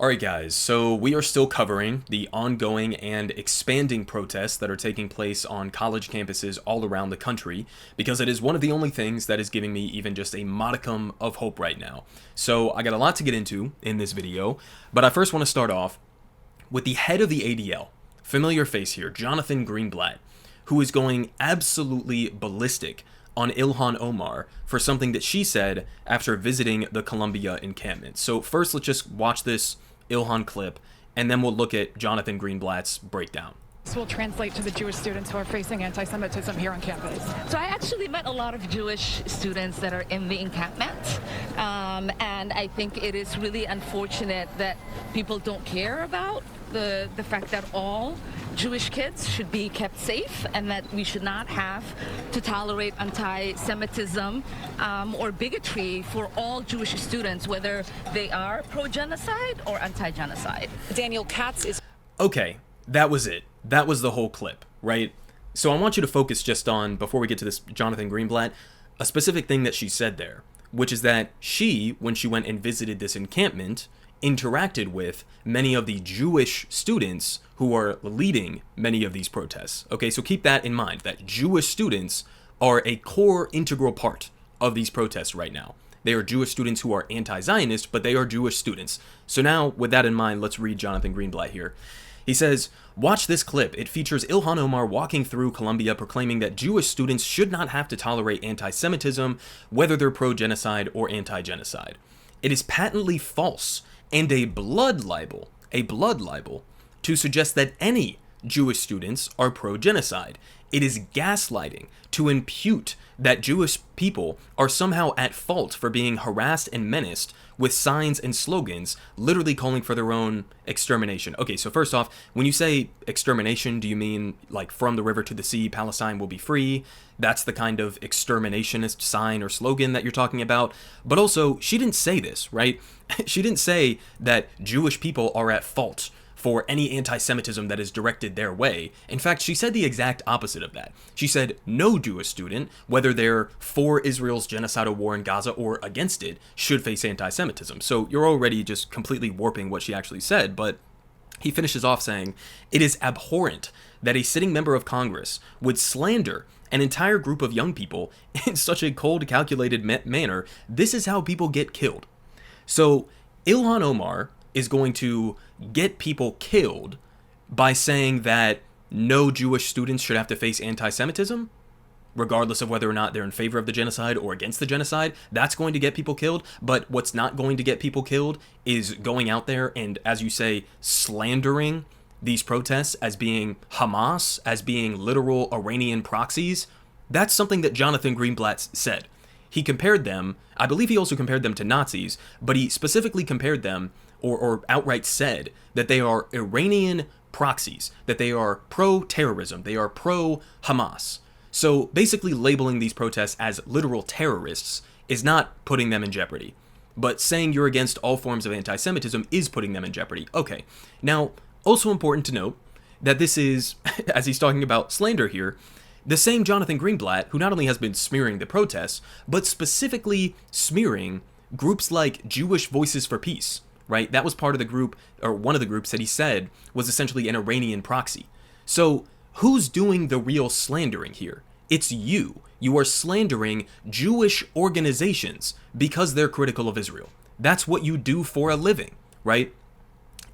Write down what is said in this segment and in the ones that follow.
Alright guys, so we are still covering the ongoing and expanding protests that are taking place on college campuses all around the country, because it is one of the only things that is giving me even just a modicum of hope right now. So I got a lot to get into in this video, but I first want to start off with the head of the ADL, familiar face here, Jonathan Greenblatt, who is going absolutely ballistic on Ilhan Omar for something that she said after visiting the Columbia encampment. So first, let's just watch this Ilhan clip, and then we'll look at Jonathan Greenblatt's breakdown. This will translate to the Jewish students who are facing anti-Semitism here on campus. So I actually met a lot of Jewish students that are in the encampment, and I think it is really unfortunate that people don't care about the fact that all Jewish kids should be kept safe and that we should not have to tolerate anti-Semitism or bigotry for all Jewish students, whether they are pro-genocide or anti-genocide. Daniel Katz is... Okay, that was it. That was the whole clip, right? So I want you to focus just on, before we get to this Jonathan Greenblatt, a specific thing that she said there, which is that she, when she went and visited this encampment, interacted with many of the Jewish students who are leading many of these protests. Okay, so keep that in mind, that Jewish students are a core integral part of these protests right now. They are Jewish students who are anti-Zionist, but they are Jewish students. So now, with that in mind, let's read Jonathan Greenblatt here. He says, "Watch this clip. It features Ilhan Omar walking through Columbia proclaiming that Jewish students should not have to tolerate anti-Semitism, whether they're pro-genocide or anti-genocide. It is patently false and a blood libel, to suggest that any Jewish students are pro-genocide. It is gaslighting to impute that Jewish people are somehow at fault for being harassed and menaced with signs and slogans literally calling for their own extermination." Okay, so first off, when you say extermination, do you mean like from the river to the sea, Palestine will be free? That's the kind of exterminationist sign or slogan that you're talking about. But also, she didn't say this, right? She didn't say that Jewish people are at fault for any anti-Semitism that is directed their way. In fact, she said the exact opposite of that. She said no Jewish student, whether they're for Israel's genocidal war in Gaza or against it, should face anti-Semitism. So you're already just completely warping what she actually said, but he finishes off saying, "It is abhorrent that a sitting member of Congress would slander an entire group of young people in such a cold, calculated manner. This is how people get killed." So Ilhan Omar is going to get people killed by saying that no Jewish students should have to face anti-Semitism, regardless of whether or not they're in favor of the genocide or against the genocide. That's going to get people killed. But what's not going to get people killed is going out there and, as you say, slandering these protests as being Hamas, as being literal Iranian proxies. That's something that Jonathan Greenblatt said. He compared them, I believe he also compared them to Nazis, but he specifically compared them or outright said that they are Iranian proxies, that they are pro-terrorism, they are pro-Hamas. So basically labeling these protests as literal terrorists is not putting them in jeopardy. But saying you're against all forms of anti-Semitism is putting them in jeopardy. Okay, now also important to note that this is, as he's talking about slander here, the same Jonathan Greenblatt who not only has been smearing the protests, but specifically smearing groups like Jewish Voices for Peace, right? That was part of the group, or one of the groups that he said was essentially an Iranian proxy. So who's doing the real slandering here? It's you. You are slandering Jewish organizations because they're critical of Israel. That's what you do for a living, right?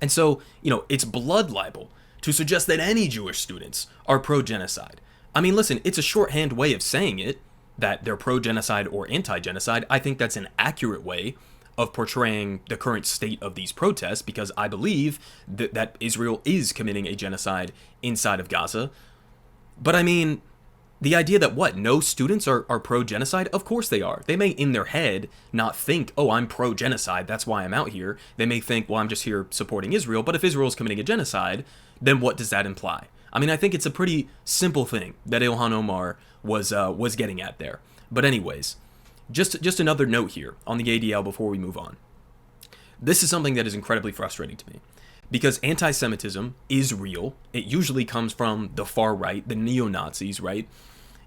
And so, it's blood libel to suggest that any Jewish students are pro-genocide. I mean, listen, it's a shorthand way of saying it, that they're pro-genocide or anti-genocide. I think that's an accurate way of portraying the current state of these protests, because I believe that Israel is committing a genocide inside of Gaza. But I mean, the idea that no students are pro-genocide? Of course they are. They may in their head not think, oh, I'm pro-genocide, that's why I'm out here. They may think, well, I'm just here supporting Israel. But if Israel is committing a genocide, then what does that imply? I mean, I think it's a pretty simple thing that Ilhan Omar was getting at there. But anyways, just another note here on the ADL before we move on. This is something that is incredibly frustrating to me, because anti-Semitism is real. It usually comes from the far right, the neo-Nazis, right?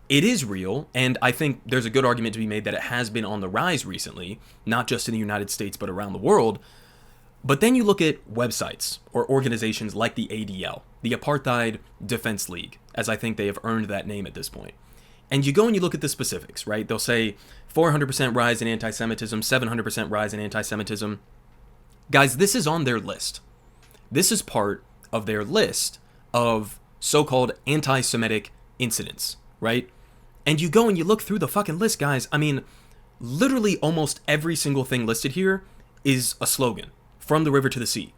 It is real, and I think there's a good argument to be made that it has been on the rise recently, not just in the United States, but around the world. But then you look at websites or organizations like the ADL, the Apartheid Defense League, as I think they have earned that name at this point. And you go and you look at the specifics, right? They'll say 400% rise in anti-Semitism, 700% rise in anti-Semitism. Guys, this is on their list. This is part of their list of so-called anti-Semitic incidents, right? And you go and you look through the fucking list, guys. I mean, literally almost every single thing listed here is a slogan, from the river to the sea.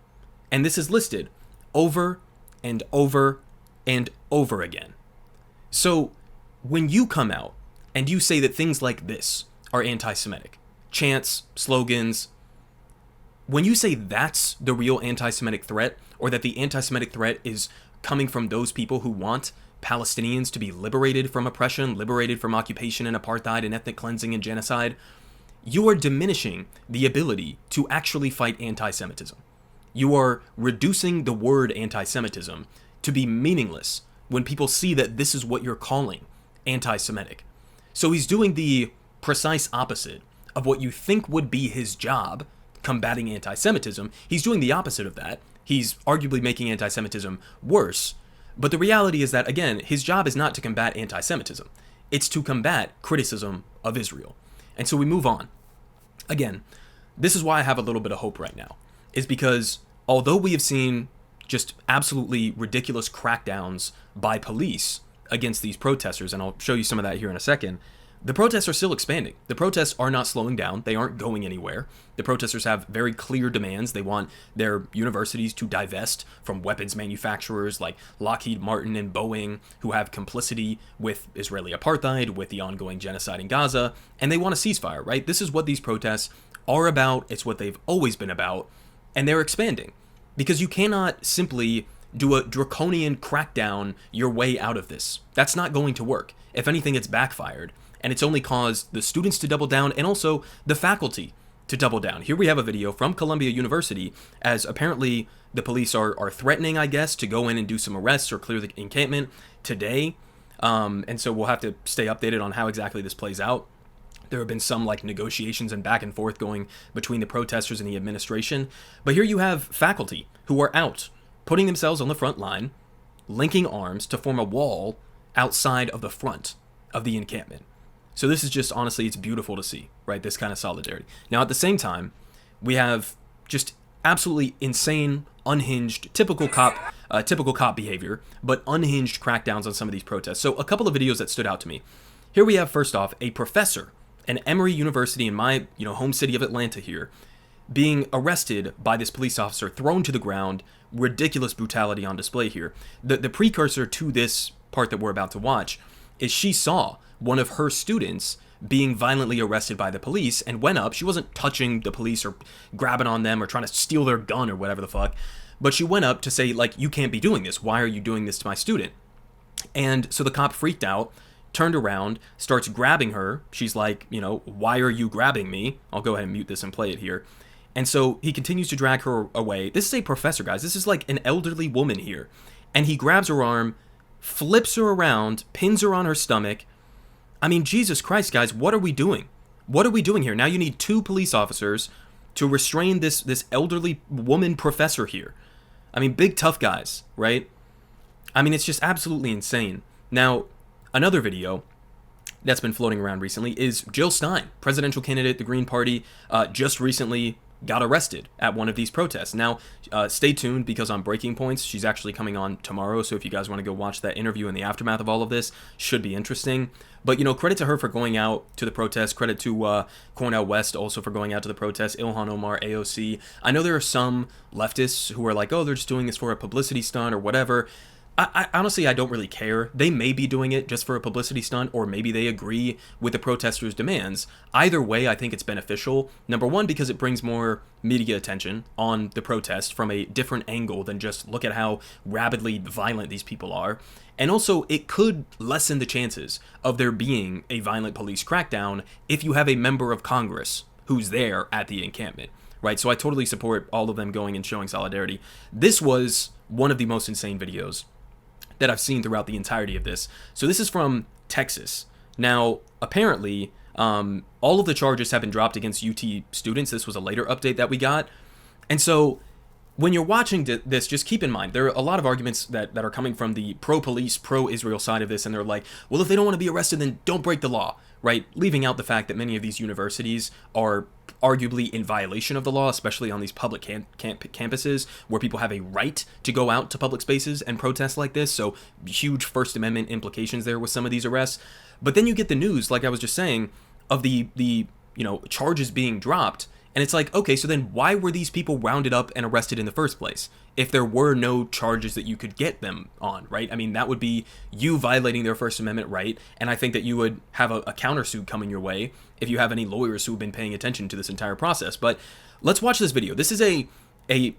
And this is listed over and over and over again. So when you come out and you say that things like this are anti-Semitic, chants, slogans, when you say that's the real anti-Semitic threat, or that the anti-Semitic threat is coming from those people who want Palestinians to be liberated from oppression, liberated from occupation and apartheid and ethnic cleansing and genocide, you are diminishing the ability to actually fight anti-Semitism. You are reducing the word anti-Semitism to be meaningless when people see that this is what you're calling anti-Semitic. So he's doing the precise opposite of what you think would be his job, combating anti-Semitism. He's doing the opposite of that. He's arguably making anti-Semitism worse. But the reality is that, again, his job is not to combat anti-Semitism. It's to combat criticism of Israel. And so we move on. Again, this is why I have a little bit of hope right now, is because although we have seen just absolutely ridiculous crackdowns by police against these protesters, and I'll show you some of that here in a second, the protests are still expanding. The protests are not slowing down. They aren't going anywhere. The protesters have very clear demands. They want their universities to divest from weapons manufacturers like Lockheed Martin and Boeing, who have complicity with Israeli apartheid, with the ongoing genocide in Gaza, and they want a ceasefire, right? This is what these protests are about. It's what they've always been about, and they're expanding. Because you cannot simply do a draconian crackdown your way out of this. That's not going to work. If anything, it's backfired. And it's only caused the students to double down and also the faculty to double down. Here we have a video from Columbia University, as apparently the police are threatening, I guess, to go in and do some arrests or clear the encampment today. And so we'll have to stay updated on how exactly this plays out. There have been some negotiations and back and forth going between the protesters and the administration. But here you have faculty who are out, putting themselves on the front line, linking arms to form a wall outside of the front of the encampment. So this is just, honestly, it's beautiful to see, right? This kind of solidarity. Now, at the same time, we have just absolutely insane, unhinged, typical cop behavior, but unhinged crackdowns on some of these protests. So a couple of videos that stood out to me. Here we have, first off, a professor at Emory University in my, home city of Atlanta here, being arrested by this police officer, thrown to the ground, ridiculous brutality on display here. The precursor to this part that we're about to watch is she saw one of her students being violently arrested by the police and went up. She wasn't touching the police or grabbing on them or trying to steal their gun or whatever the fuck, but she went up to say, you can't be doing this. Why are you doing this to my student? And so the cop freaked out, turned around, starts grabbing her. She's like, why are you grabbing me? I'll go ahead and mute this and play it here. And so he continues to drag her away. This is a professor, guys. This is an elderly woman here. And he grabs her arm, flips her around, pins her on her stomach. I mean, Jesus Christ, guys, what are we doing? What are we doing here? Now you need 2 police officers to restrain this elderly woman professor here. I mean, big tough guys, right? I mean, it's just absolutely insane. Now, another video that's been floating around recently is Jill Stein, presidential candidate, the Green Party, just recently got arrested at one of these protests. Now, stay tuned, because on Breaking Points, she's actually coming on tomorrow, so if you guys want to go watch that interview in the aftermath of all of this, should be interesting. But, credit to her for going out to the protest, credit to Cornel West also for going out to the protest, Ilhan Omar, AOC. I know there are some leftists who are like, oh, they're just doing this for a publicity stunt or whatever. I honestly, I don't really care. They may be doing it just for a publicity stunt, or maybe they agree with the protesters' demands. Either way, I think it's beneficial. Number one, because it brings more media attention on the protest from a different angle than just look at how rabidly violent these people are. And also, it could lessen the chances of there being a violent police crackdown if you have a member of Congress who's there at the encampment, right? So I totally support all of them going and showing solidarity. This was one of the most insane videos that I've seen throughout the entirety of this. So this is from Texas. Now, apparently, all of the charges have been dropped against UT students. This was a later update that we got. And so when you're watching this, just keep in mind, there are a lot of arguments that are coming from the pro-police, pro-Israel side of this, and they're like, well, if they don't want to be arrested, then don't break the law, right? Leaving out the fact that many of these universities are arguably in violation of the law, especially on these public campuses where people have a right to go out to public spaces and protest like this. So huge First Amendment implications there with some of these arrests. But then you get the news, like I was just saying, of the charges being dropped. And it's like, okay, so then why were these people rounded up and arrested in the first place? If there were no charges that you could get them on, right? I mean, that would be you violating their First Amendment right. And I think that you would have a countersuit coming your way if you have any lawyers who have been paying attention to this entire process. But let's watch this video. This is a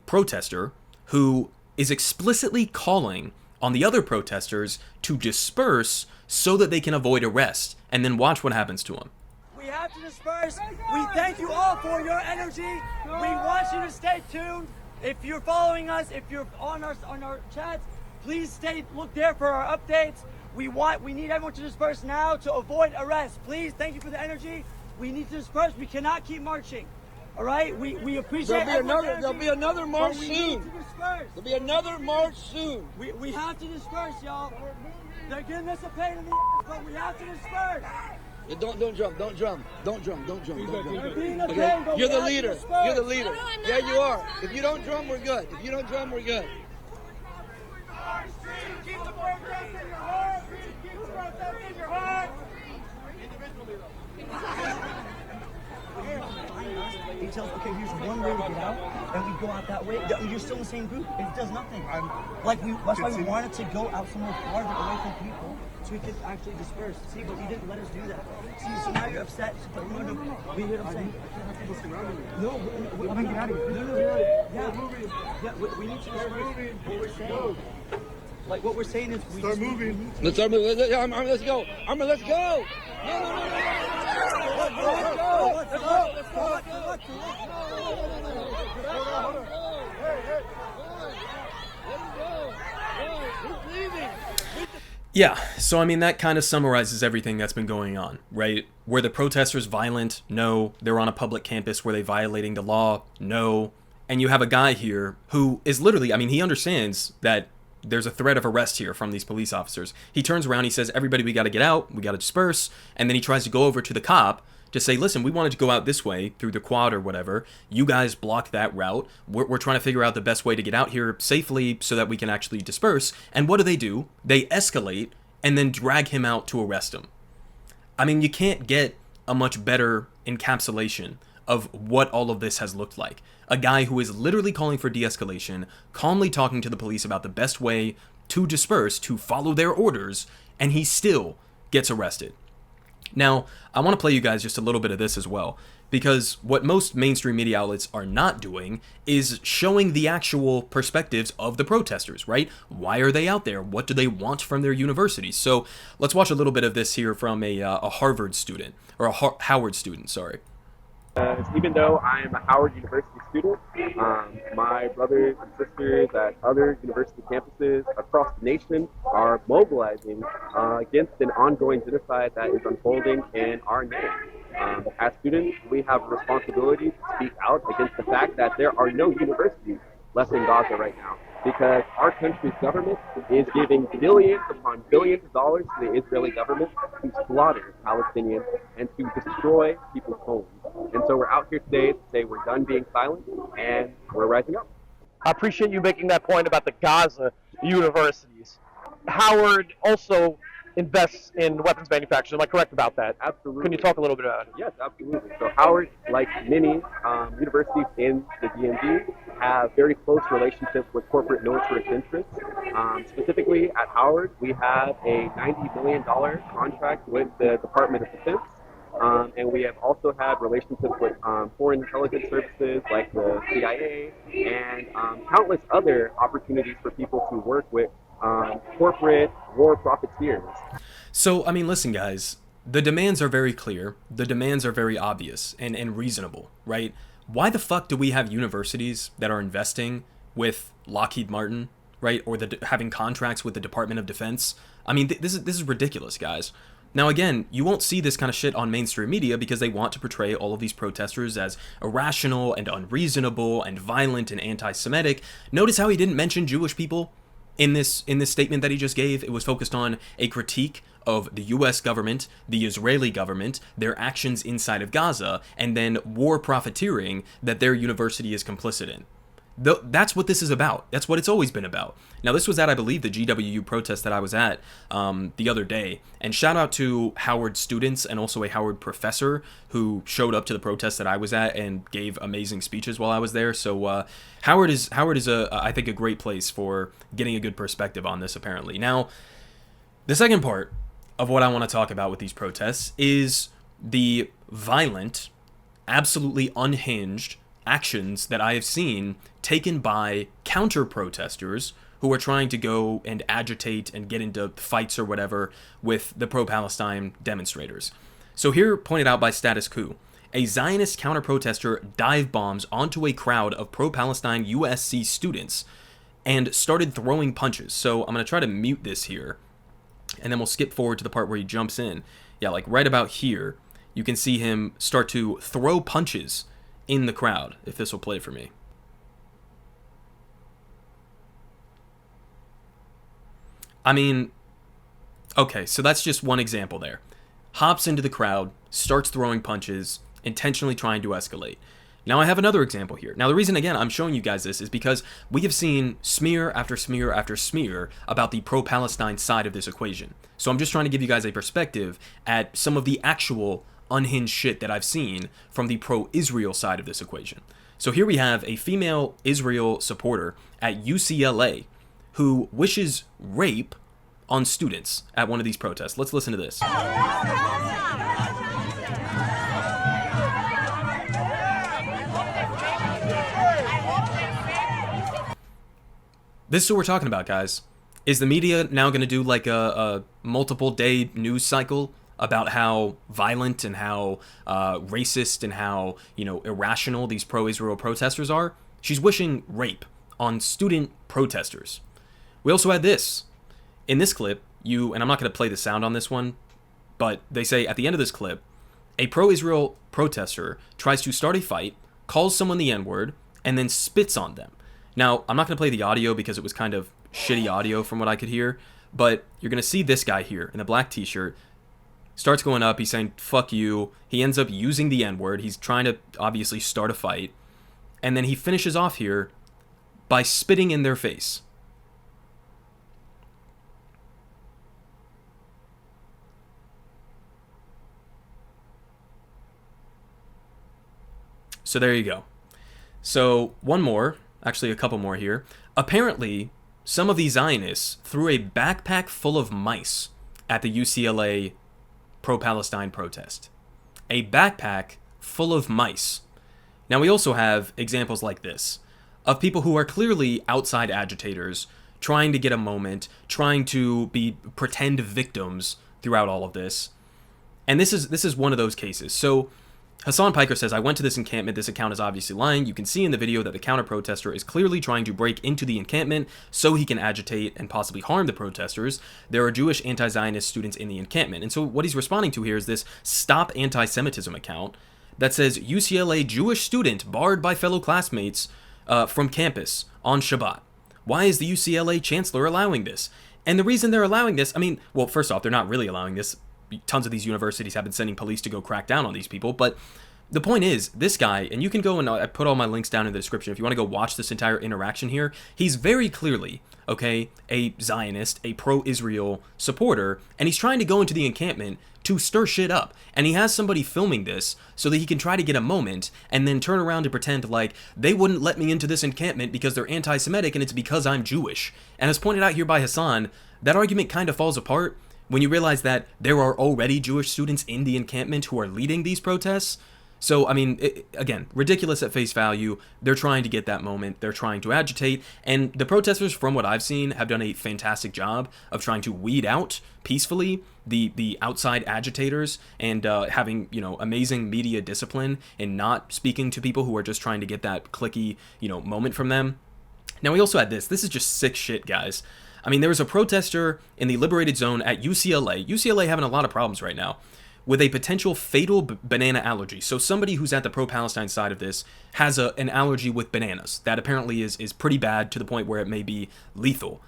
protester who is explicitly calling on the other protesters to disperse so that they can avoid arrest. And then watch what happens to them. We have to disperse. We thank you all for your energy. We want you to stay tuned. If you're following us, if you're on our chats, please look there for our updates. We need everyone to disperse now to avoid arrest. Please, thank you for the energy. We need to disperse. We cannot keep marching. All right? We appreciate There'll be another march we soon. need to disperse. There'll be another march soon. We have to disperse, y'all. They're giving us a pain in the ass, but we have to disperse. Yeah, don't jump. They're being a Okay? pain, but You're we the have to leader. disperse. You're the leader. Yeah, you are. If you don't drum, we're good. If you don't drum, we're good. Keep the protest in your heart. Keep the protest in your heart. He tells, okay, here's one way to get out, and we go out that way. You're still in the same group. It does nothing. That's why we wanted to go out somewhere farther away from people, so we could actually disperse. See, but you didn't let us do that. See, so now you're upset. But we hear what I'm saying. No, I'm gonna get out of here. Yeah, we need to disperse. What we're saying. Like what we're saying is we Let's start moving. Let's go. Let's go. Let's go. Yeah, so I mean, that kind of summarizes everything that's been going on, right? Were the protesters violent? No. They're on a public campus. Were they violating the law? No. And you have a guy here who is literally, I mean, he understands that there's a threat of arrest here from these police officers. He turns around, he says, everybody, we got to get out, we got to disperse. And then he tries to go over to the cop to say, listen, we wanted to go out this way through the quad or whatever. You guys blocked that route. We're trying to figure out the best way to get out here safely so that we can actually disperse. And what do? They escalate and then drag him out to arrest him. I mean, you can't get a much better encapsulation of what all of this has looked like. A guy who is literally calling for de-escalation, calmly talking to the police about the best way to disperse, to follow their orders, and he still gets arrested. Now, I want to play you guys just a little bit of this as well, because what most mainstream media outlets are not doing is showing the actual perspectives of the protesters, right? Why are they out there? What do they want from their universities? So let's watch a little bit of this here from a Harvard student, or a Howard student, sorry. Even though I am a Howard University student, my brothers and sisters at other university campuses across the nation are mobilizing against an ongoing genocide that is unfolding in our name. As students, we have a responsibility to speak out against the fact that there are no universities left in Gaza right now, because our country's government is giving billions upon billions of dollars to the Israeli government to slaughter Palestinians and to destroy people's homes. And so we're out here today to say we're done being silent and we're rising up. I appreciate you making that point about the Gaza universities. Howard also invests in weapons manufacturing. Am I correct about that? Absolutely. Can you talk a little bit about it? Yes, absolutely. So Howard, like many universities in the DMV, have very close relationships with corporate militarist interests. Specifically at Howard, we have a $90 million contract with the Department of Defense. And we have also had relationships with foreign intelligence services like the CIA and countless other opportunities for people to work with corporate war profiteers. So, I mean, listen, guys, the demands are very clear. The demands are very obvious and reasonable, right? Why the fuck do we have universities that are investing with Lockheed Martin, right? Or having contracts with the Department of Defense? I mean, this is ridiculous, guys. Now, again, you won't see this kind of shit on mainstream media because they want to portray all of these protesters as irrational and unreasonable and violent and anti-Semitic. Notice how he didn't mention Jewish people in this statement that he just gave. It was focused on a critique of the U.S. government, the Israeli government, their actions inside of Gaza, and then war profiteering that their university is complicit in. That's what this is about. That's what it's always been about. Now, this was at, I believe, the GWU protest that I was at the other day. And shout out to Howard students and also a Howard professor who showed up to the protest that I was at and gave amazing speeches while I was there. So Howard is I think a great place for getting a good perspective on this, apparently. Now, the second part of what I want to talk about with these protests is the violent, absolutely unhinged actions that I have seen taken by counter-protesters who are trying to go and agitate and get into fights or whatever with the pro-Palestine demonstrators. So here, pointed out by Status Coup, a Zionist counter-protester dive bombs onto a crowd of pro-Palestine USC students and started throwing punches. So I'm going to try to mute this here, and then we'll skip forward to the part where he jumps in. Yeah, like right about here, you can see him start to throw punches in the crowd, if this will play for me. I mean, okay, so that's just one example there. Hops into the crowd, starts throwing punches, intentionally trying to escalate. Now I have another example here. Now the reason, again, I'm showing you guys this is because we have seen smear after smear after smear about the pro-Palestine side of this equation. So I'm just trying to give you guys a perspective at some of the actual unhinged shit that I've seen from the pro-Israel side of this equation. So here we have a female Israel supporter at UCLA who wishes rape on students at one of these protests. Let's listen to this. This is what we're talking about, guys. Is the media now going to do like a multiple day news cycle about how violent and how racist and how, irrational these pro-Israel protesters are? She's wishing rape on student protesters. We also had this. In this clip, and I'm not going to play the sound on this one, but they say at the end of this clip, a pro-Israel protester tries to start a fight, calls someone the N-word, and then spits on them. Now, I'm not going to play the audio because it was kind of shitty audio from what I could hear, but you're going to see this guy here in the black t-shirt starts going up. He's saying, fuck you. He ends up using the N-word. He's trying to obviously start a fight. And then he finishes off here by spitting in their face. So there you go. So one more, actually a couple more here. Apparently, some of these Zionists threw a backpack full of mice at the UCLA pro-Palestine protest. A backpack full of mice. Now we also have examples like this of people who are clearly outside agitators trying to get a moment, trying to be pretend victims throughout all of this. And this is one of those cases. So Hassan Piker says, I went to this encampment. This account is obviously lying. You can see in the video that the counter-protester is clearly trying to break into the encampment so he can agitate and possibly harm the protesters. There are Jewish anti-Zionist students in the encampment. And so what he's responding to here is this Stop Anti-Semitism account that says UCLA Jewish student barred by fellow classmates from campus on Shabbat. Why is the UCLA chancellor allowing this? And the reason they're allowing this, well, first off, they're not really allowing this. Tons of these universities have been sending police to go crack down on these people. But the point is, this guy, and you can go and I put all my links down in the description if you want to go watch this entire interaction here. He's very clearly, okay, a Zionist, a pro-Israel supporter, and he's trying to go into the encampment to stir shit up. And he has somebody filming this so that he can try to get a moment and then turn around and pretend like they wouldn't let me into this encampment because they're anti-Semitic and it's because I'm Jewish. And as pointed out here by Hassan, that argument kind of falls apart when you realize that there are already Jewish students in the encampment who are leading these protests. So, again, ridiculous at face value. They're trying to get that moment. They're trying to agitate. And the protesters, from what I've seen, have done a fantastic job of trying to weed out peacefully the outside agitators and having, amazing media discipline and not speaking to people who are just trying to get that clicky, moment from them. Now, we also had this. This is just sick shit, guys. I mean, there was a protester in the liberated zone at UCLA. UCLA having a lot of problems right now with a potential fatal banana allergy. So somebody who's at the pro-Palestine side of this has an allergy with bananas that apparently is pretty bad to the point where it may be lethal.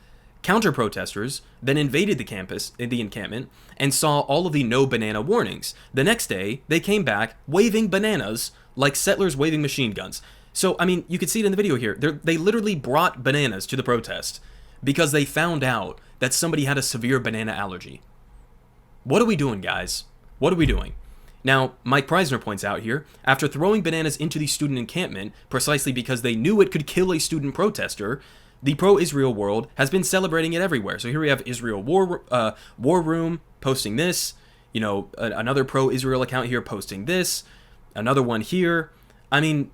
Counter-protesters then invaded the campus, in the encampment, and saw all of the no banana warnings. The next day, they came back waving bananas like settlers waving machine guns. So, I mean, you can see it in the video here. They literally brought bananas to the protest because they found out that somebody had a severe banana allergy. What are we doing, guys? What are we doing? Now, Mike Preisner points out here, after throwing bananas into the student encampment, precisely because they knew it could kill a student protester, the pro-Israel world has been celebrating it everywhere. So here we have Israel War Room posting this, you know, another pro-Israel account here posting this, another one here. I mean,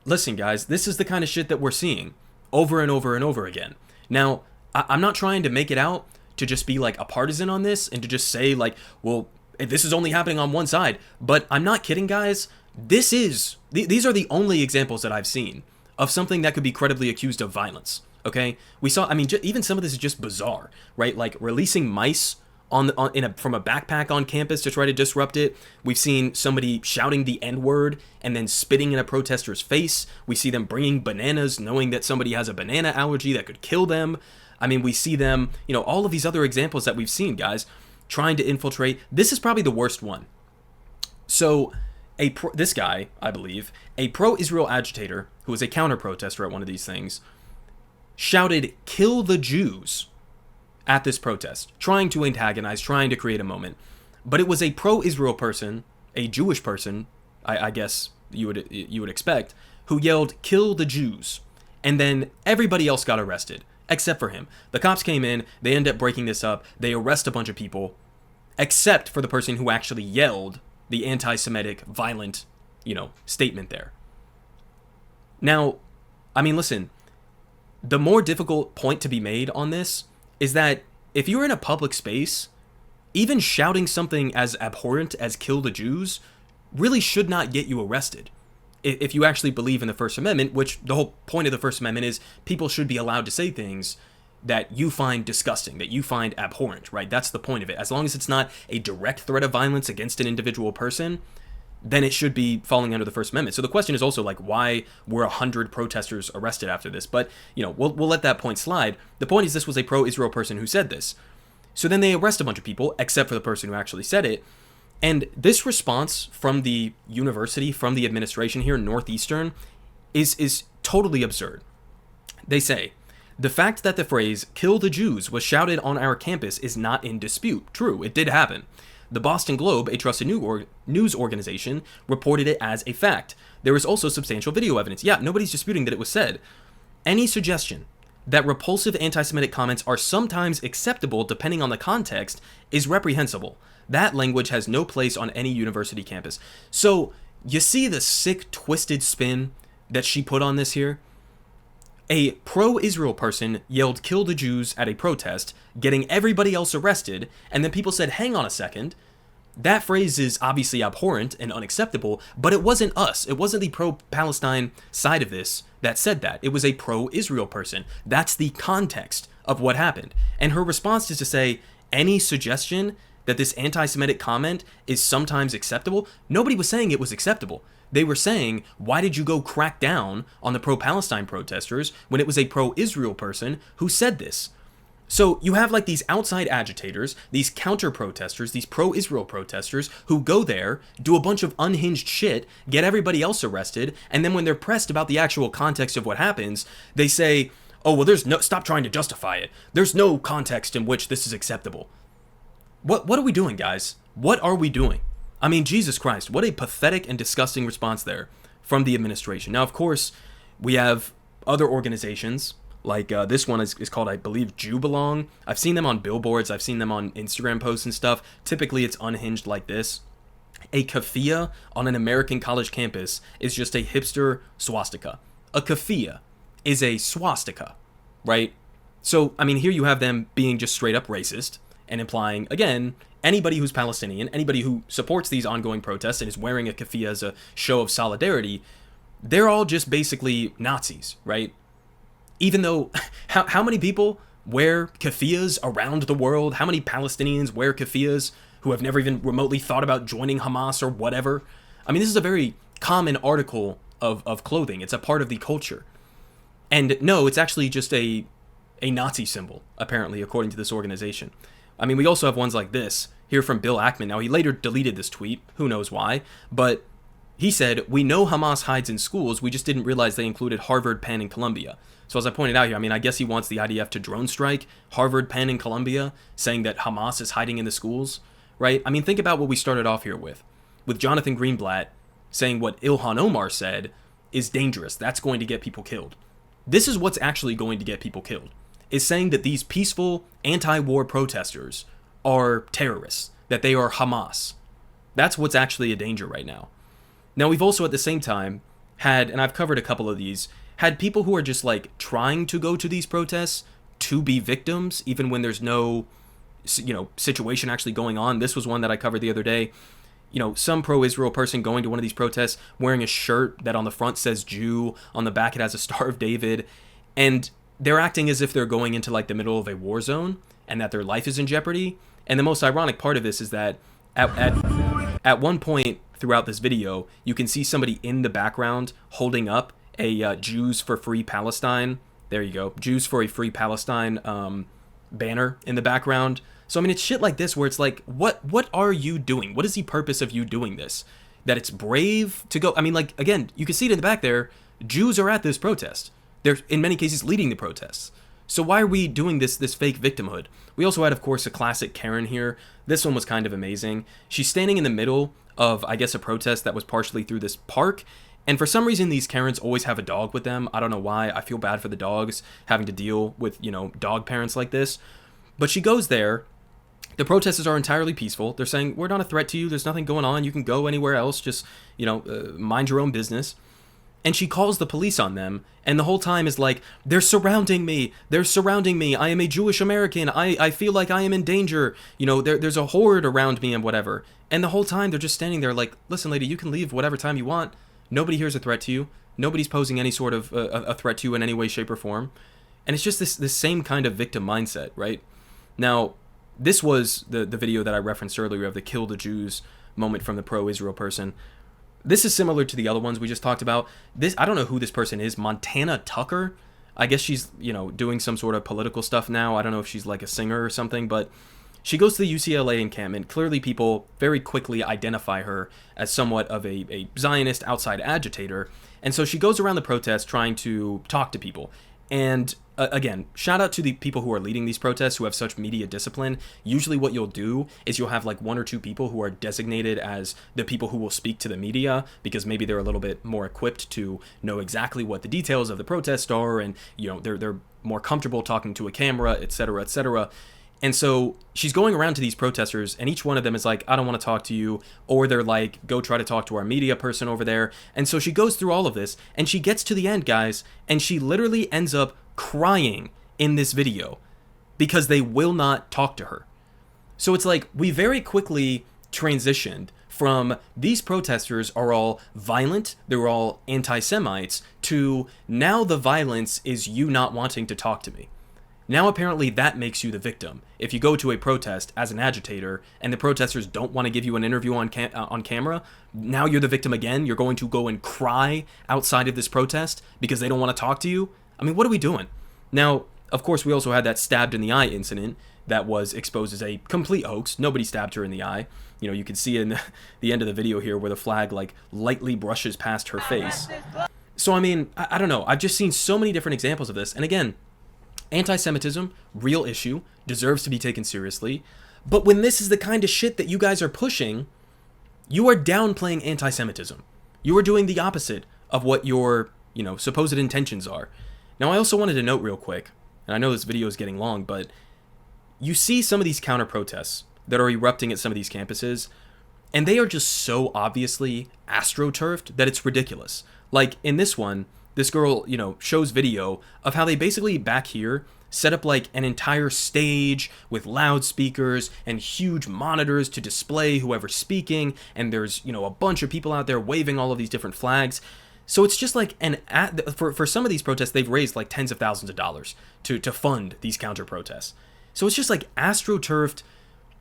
listen, guys, this is the kind of shit that we're seeing over and over and over again. Now, I'm not trying to make it out to just be like a partisan on this and to just say like, well, this is only happening on one side. But I'm not kidding, guys. These are the only examples that I've seen of something that could be credibly accused of violence. Okay, we saw. I mean, even some of this is just bizarre, right? Like releasing mice from a backpack on campus to try to disrupt it. We've seen somebody shouting the N-word and then spitting in a protester's face. We see them bringing bananas, knowing that somebody has a banana allergy that could kill them. I mean, we see them, you know, all of these other examples that we've seen, guys, trying to infiltrate. This is probably the worst one. So, this guy, I believe, a pro-Israel agitator who was a counter-protester at one of these things, shouted, "Kill the Jews," at this protest, trying to antagonize, trying to create a moment. But it was a pro-Israel person, a Jewish person, I guess you would expect, who yelled, "Kill the Jews." And then everybody else got arrested, except for him. The cops came in, they end up breaking this up, they arrest a bunch of people, except for the person who actually yelled the anti-Semitic, violent, you know, statement there. Now, I mean, listen, the more difficult point to be made on this is that if you're in a public space, even shouting something as abhorrent as "kill the Jews" really should not get you arrested. If you actually believe in the First Amendment, which the whole point of the First Amendment is people should be allowed to say things that you find disgusting, that you find abhorrent, right? That's the point of it. As long as it's not a direct threat of violence against an individual person, then it should be falling under the First Amendment. So the question is also like, why were 100 protesters arrested after this? But, you know, we'll let that point slide. The point is this was a pro-Israel person who said this. So then they arrest a bunch of people, except for the person who actually said it. And this response from the university, from the administration here, Northeastern, is totally absurd. They say, the fact that the phrase "kill the Jews" was shouted on our campus is not in dispute. True, it did happen. The Boston Globe, a trusted news organization, reported it as a fact. There is also substantial video evidence. Yeah, nobody's disputing that it was said. Any suggestion that repulsive anti-Semitic comments are sometimes acceptable depending on the context is reprehensible. That language has no place on any university campus. So, you see the sick, twisted spin that she put on this here? A pro-Israel person yelled "kill the Jews" at a protest, getting everybody else arrested, and then people said, hang on a second, that phrase is obviously abhorrent and unacceptable, but it wasn't us. It wasn't the pro-Palestine side of this that said that. It was a pro-Israel person. That's the context of what happened. And her response is to say, any suggestion that this anti-Semitic comment is sometimes acceptable? Nobody was saying it was acceptable. They were saying, why did you go crack down on the pro-Palestine protesters when it was a pro-Israel person who said this? So you have like these outside agitators, these counter-protesters, these pro-Israel protesters who go there, do a bunch of unhinged shit, get everybody else arrested, and then when they're pressed about the actual context of what happens, they say, oh, well, stop trying to justify it. There's no context in which this is acceptable. What are we doing, guys? What are we doing? I mean, Jesus Christ, what a pathetic and disgusting response there from the administration. Now, of course, we have other organizations, like this one is called, I believe, Jew Belong. I've seen them on billboards. I've seen them on Instagram posts and stuff. Typically, it's unhinged like this. A keffiyeh on an American college campus is just a hipster swastika. A keffiyeh is a swastika, right? So, I mean, here you have them being just straight up racist and implying, again, anybody who's Palestinian, anybody who supports these ongoing protests and is wearing a keffiyeh as a show of solidarity, they're all just basically Nazis, right? Even though, how many people wear keffiyehs around the world? How many Palestinians wear keffiyehs who have never even remotely thought about joining Hamas or whatever? I mean, this is a very common article of clothing. It's a part of the culture. And no, it's actually just a Nazi symbol, apparently, according to this organization. I mean, we also have ones like this here from Bill Ackman. Now, he later deleted this tweet. Who knows why? But he said, "We know Hamas hides in schools. We just didn't realize they included Harvard, Penn, and Columbia." So as I pointed out here, I mean, I guess he wants the IDF to drone strike Harvard, Penn, and Columbia, saying that Hamas is hiding in the schools, right? I mean, think about what we started off here with Jonathan Greenblatt saying what Ilhan Omar said is dangerous. That's going to get people killed. This is what's actually going to get people killed, is saying that these peaceful anti-war protesters are terrorists, that they are Hamas. That's what's actually a danger right now. Now, we've also at the same time had, and I've covered a couple of these, had people who are just like trying to go to these protests to be victims, even when there's no, situation actually going on. This was one that I covered the other day. Some pro-Israel person going to one of these protests wearing a shirt that on the front says Jew, on the back it has a Star of David, and they're acting as if they're going into like the middle of a war zone and that their life is in jeopardy. And the most ironic part of this is that at one point throughout this video, you can see somebody in the background holding up a Jews for Free Palestine. There you go. Jews for a Free Palestine banner in the background. So, I mean, it's shit like this where it's like, what are you doing? What is the purpose of you doing this? That it's brave to go. I mean, like, again, you can see it in the back there. Jews are at this protest. They're, in many cases, leading the protests. So why are we doing this fake victimhood? We also had, of course, a classic Karen here. This one was kind of amazing. She's standing in the middle of, I guess, a protest that was partially through this park. And for some reason, these Karens always have a dog with them. I don't know why. I feel bad for the dogs having to deal with, dog parents like this. But she goes there. The protesters are entirely peaceful. They're saying, we're not a threat to you. There's nothing going on. You can go anywhere else. Just, mind your own business. And she calls the police on them. And the whole time is like, they're surrounding me. They're surrounding me. I am a Jewish American. I feel like I am in danger. There's a horde around me and whatever. And the whole time they're just standing there like, listen, lady, you can leave whatever time you want. Nobody here's a threat to you. Nobody's posing any sort of a threat to you in any way, shape, or form. And it's just this same kind of victim mindset, right? Now, this was the video that I referenced earlier of the kill the Jews moment from the pro-Israel person. This is similar to the other ones we just talked about. I don't know who this person is. Montana Tucker? I guess she's, doing some sort of political stuff now. I don't know if she's like a singer or something, but she goes to the UCLA encampment. Clearly people very quickly identify her as somewhat of a Zionist outside agitator. And so she goes around the protest trying to talk to people. And again, shout out to the people who are leading these protests who have such media discipline. Usually what you'll do is you'll have like one or two people who are designated as the people who will speak to the media because maybe they're a little bit more equipped to know exactly what the details of the protest are, and they're more comfortable talking to a camera, etc., etc. And so she's going around to these protesters, and each one of them is like, I don't want to talk to you. Or they're like, go try to talk to our media person over there. And so she goes through all of this, and she gets to the end, guys, and she literally ends up crying in this video because they will not talk to her. So it's like we very quickly transitioned from these protesters are all violent, they're all anti-Semites, to now the violence is you not wanting to talk to me. Now apparently that makes you the victim. If you go to a protest as an agitator and the protesters don't want to give you an interview on camera, now you're the victim again. You're going to go and cry outside of this protest because they don't want to talk to you. I mean, what are we doing? Now, of course, we also had that stabbed in the eye incident that was exposed as a complete hoax. Nobody stabbed her in the eye. You can see in the end of the video here where the flag like lightly brushes past her face. So, I mean, I don't know. I've just seen so many different examples of this. And again, anti-Semitism, real issue, deserves to be taken seriously. But when this is the kind of shit that you guys are pushing, you are downplaying anti-Semitism. You are doing the opposite of what your, supposed intentions are. Now, I also wanted to note real quick, and I know this video is getting long, but you see some of these counter-protests that are erupting at some of these campuses, and they are just so obviously astroturfed that it's ridiculous. Like, in this one, this girl, shows video of how they basically back here set up like an entire stage with loudspeakers and huge monitors to display whoever's speaking. And there's, a bunch of people out there waving all of these different flags. So it's just like for some of these protests, they've raised like tens of thousands of dollars to fund these counter protests. So it's just like astroturfed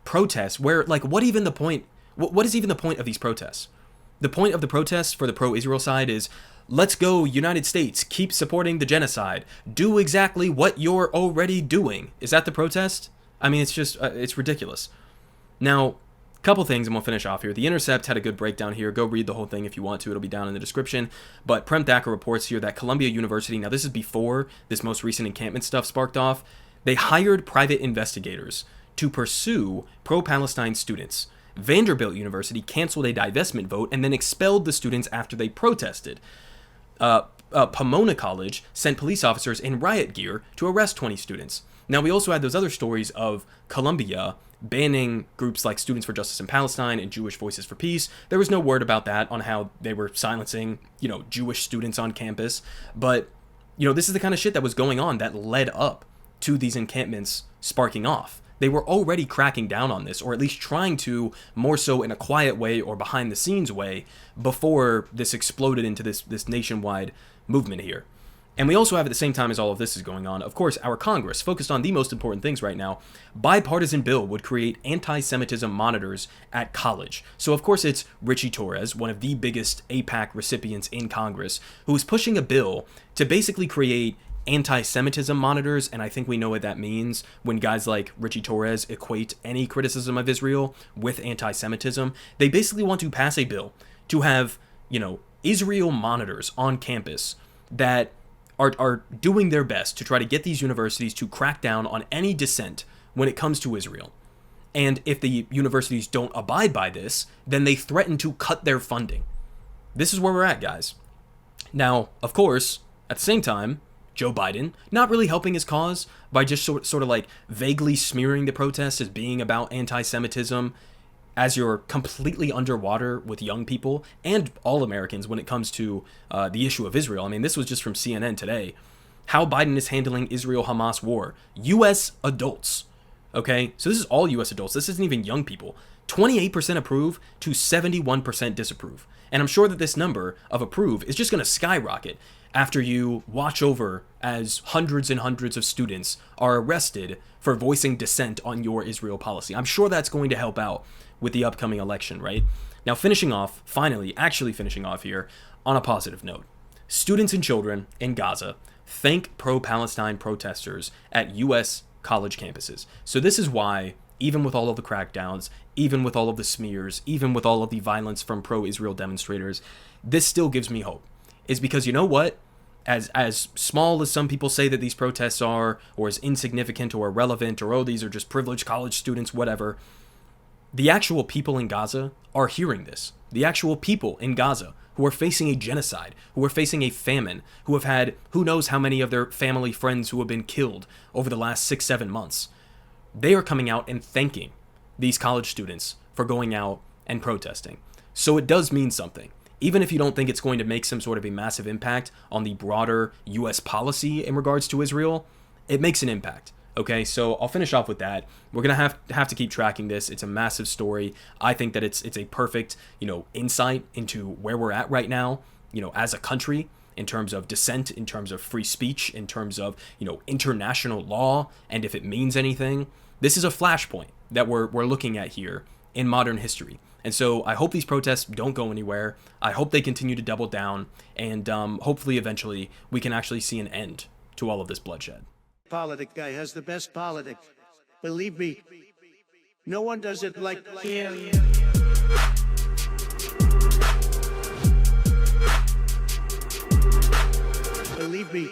protests where, like, what is even the point of these protests? The point of the protests for the pro-Israel side is, let's go, United States, keep supporting the genocide, do exactly what you're already doing. Is that the protest? I mean, it's just, it's ridiculous. Now, couple things and we'll finish off here. The Intercept had a good breakdown here. Go read the whole thing if you want to. It'll be down in the description. But Prem Thacker reports here that Columbia University, now this is before this most recent encampment stuff sparked off, they hired private investigators to pursue pro-Palestine students. Vanderbilt University canceled a divestment vote and then expelled the students after they protested. Pomona College sent police officers in riot gear to arrest 20 students. Now, we also had those other stories of Columbia banning groups like Students for Justice in Palestine and Jewish Voices for Peace. There was no word about that on how they were silencing, Jewish students on campus. But, this is the kind of shit that was going on that led up to these encampments sparking off. They were already cracking down on this, or at least trying to, more so in a quiet way or behind the scenes way, before this exploded into this nationwide movement here. And we also have, at the same time as all of this is going on, of course, our Congress, focused on the most important things right now. Bipartisan bill would create anti-Semitism monitors at college. So, of course, it's Richie Torres, one of the biggest AIPAC recipients in Congress, who is pushing a bill to basically create anti-Semitism monitors, and I think we know what that means when guys like Richie Torres equate any criticism of Israel with anti-Semitism. They basically want to pass a bill to have, Israel monitors on campus that are doing their best to try to get these universities to crack down on any dissent when it comes to Israel. And if the universities don't abide by this, then they threaten to cut their funding. This is where we're at, guys. Now, of course, at the same time, Joe Biden not really helping his cause by just sort of like vaguely smearing the protests as being about anti-Semitism, as you're completely underwater with young people and all Americans when it comes to the issue of Israel. I mean, this was just from CNN today. How Biden is handling Israel-Hamas war. U.S. adults. Okay, so this is all U.S. adults. This isn't even young people. 28% approve to 71% disapprove. And I'm sure that this number of approve is just going to skyrocket after you watch over as hundreds and hundreds of students are arrested for voicing dissent on your Israel policy. I'm sure that's going to help out with the upcoming election, right? Now, actually finishing off here on a positive note. Students and children in Gaza thank pro-Palestine protesters at U.S. college campuses. So this is why, even with all of the crackdowns, even with all of the smears, even with all of the violence from pro-Israel demonstrators, this still gives me hope. Is because, you know what? As small as some people say that these protests are, or as insignificant or irrelevant, or these are just privileged college students, whatever, the actual people in Gaza are hearing this. The actual people in Gaza who are facing a genocide, who are facing a famine, who have had who knows how many of their family friends who have been killed over the last 6-7 months. They are coming out and thanking these college students for going out and protesting. So it does mean something. Even if you don't think it's going to make some sort of a massive impact on the broader U.S. policy in regards to Israel, it makes an impact. Okay, so I'll finish off with that. We're going to have to keep tracking this. It's a massive story. I think that it's a perfect, insight into where we're at right now, as a country, in terms of dissent, in terms of free speech, in terms of, international law, and if it means anything. This is a flashpoint that we're looking at here in modern history. And so I hope these protests don't go anywhere. I hope they continue to double down, and hopefully eventually we can actually see an end to all of this bloodshed. Politic guy has the best politic. Believe me, no one does it like him. Believe me,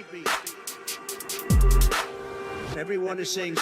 everyone is saying